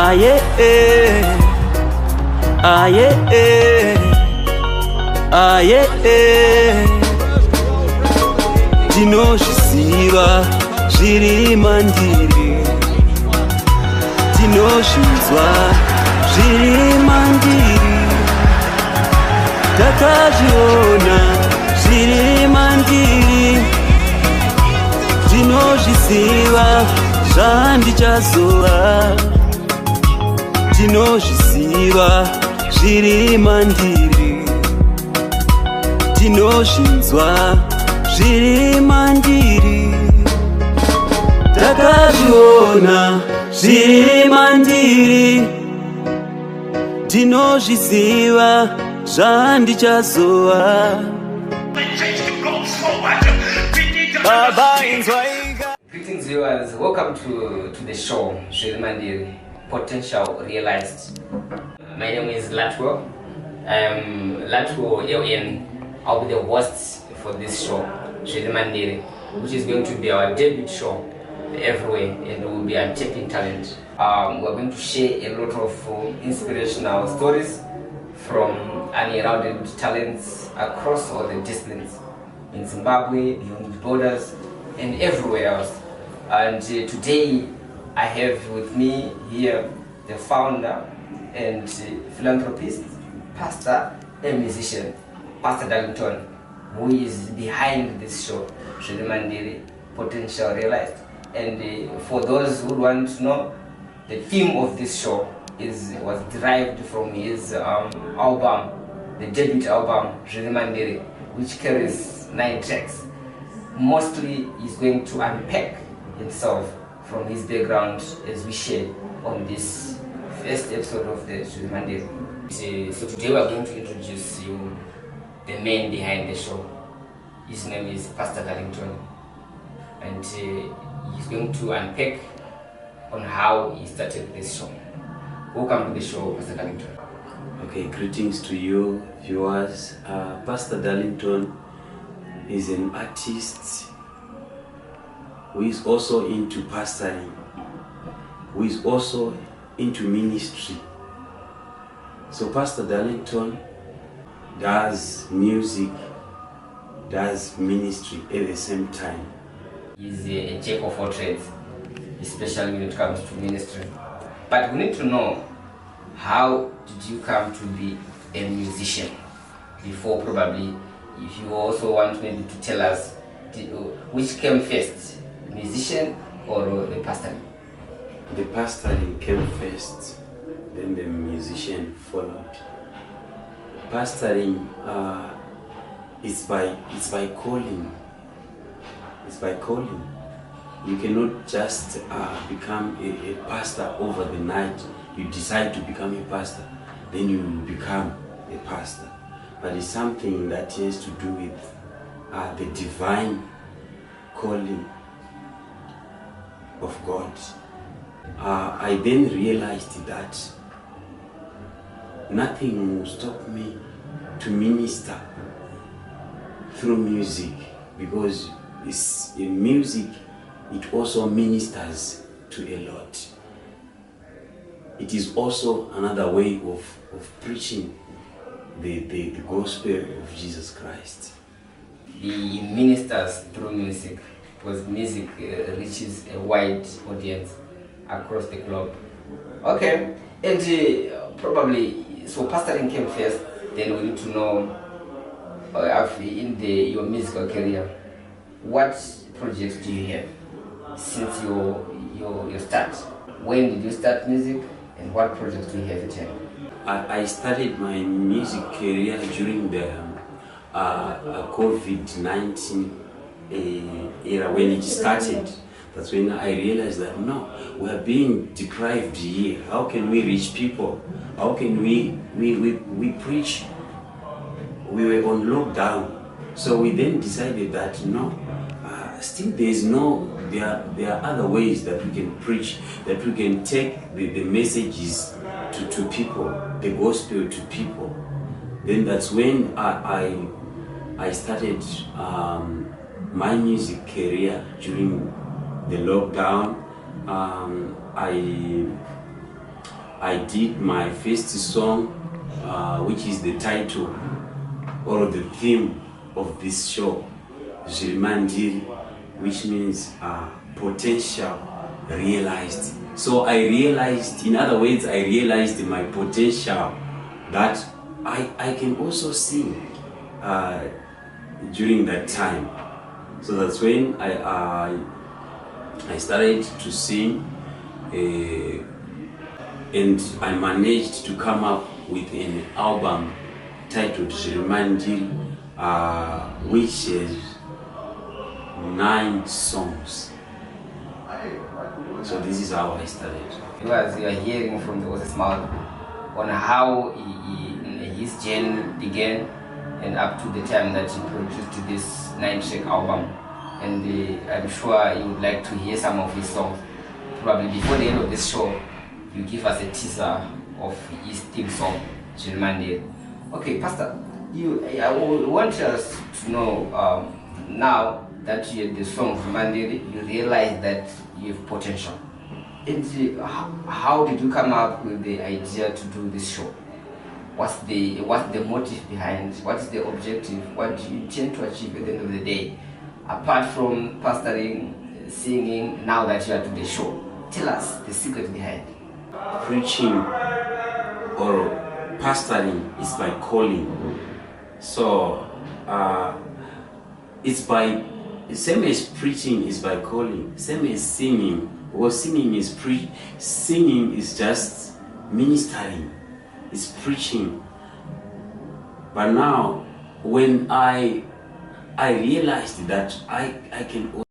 aye aye aye tinozviziva Zvirimandiri, tinozvinzwa Zvirimandiri, takazviona Zvirimandiri, tinozviziva zvandichazova, tinozviziva Zvirimandiri, tinozvinzwa Zvirimandiri, takazviona Zvirimandiri, tinozviziva zvandichazova. Greetings viewers, welcome to the show Zvirimandiri, Potential Realized. My name is Latwo. Latwo LN. I'll be the host for this show, Zvirimandiri, which is going to be our debut show everywhere, and we will be untapping talent. We're going to share a lot of inspirational stories from unheralded talents across all the disciplines in Zimbabwe, beyond the borders, and everywhere else. And today I have with me here the founder and philanthropist, pastor and musician, Pastor Darlington, who is behind this show, Zvirimandiri, Potential Realized. And for those who want to know, the theme of this show was derived from his album, the debut album, Zvirimandiri, which carries 9 tracks. Mostly he's going to unpack himself from his background as we share on this first episode of the Zvirimandiri. So today we are going to introduce you the man behind the show. His name is Pastor Darlington, and he's going to unpack on how he started this show. Welcome to the show, Pastor Darlington. Okay, greetings to you viewers. Pastor Darlington is an artist who is also into pastoring, who is also into ministry. So Pastor Darlington does music, does ministry at the same time. He's a jack of all trades, especially when it comes to ministry. But we need to know, how did you come to be a musician? Before, probably, if you also want maybe to tell us which came first, musician or the pastoring? The pastoring came first, then the musician followed. Pastoring it's by calling. It's by calling. You cannot just become a pastor over the night. You decide to become a pastor, then you become a pastor. But it's something that has to do with the divine calling of God. I then realized that nothing will stop me to minister through music, because in music it also ministers to a lot. It is also another way of preaching the gospel of Jesus Christ. The ministers through music, because music reaches a wide audience across the globe. Okay, and probably, so pastoring came first, then we need to know, in your musical career, what projects do you have since your start? When did you start music, and what projects do you have at hand? I started my music career during the COVID-19 era, when it started. That's when I realized that no, we are being deprived here. How can we reach people? How can we preach? We were on lockdown, so we then decided that no, still there are other ways that we can preach, that we can take the messages to people, the gospel to people. Then that's when I started my music career I did my first song, which is the title or the theme of this show, Zvirimandiri, which means potential realized. So I realized, in other words, I realized my potential that I can also sing during that time. So that's when I started to sing, and I managed to come up with an album titled Zvirimandiri, which has 9 songs. So this is how I started. You are hearing from the horse's mouth on how his journey began and up to the time that he produced this 9-track album. And I'm sure you would like to hear some of his songs. Probably before the end of this show, you give us a teaser of his theme song, Zvirimandiri. Okay, Pastor, I want us to know now that you had the song Zvirimandiri, you realize that you have potential. And how did you come up with the idea to do this show? What's the motive behind? What's the objective? What do you intend to achieve at the end of the day? Apart from pastoring, singing, now that you are doing the show, tell us the secret behind. Preaching or pastoring is by calling. So it's by, same as preaching is by calling, same as singing. Well, singing is just ministering, it's preaching. But now when I realized that I can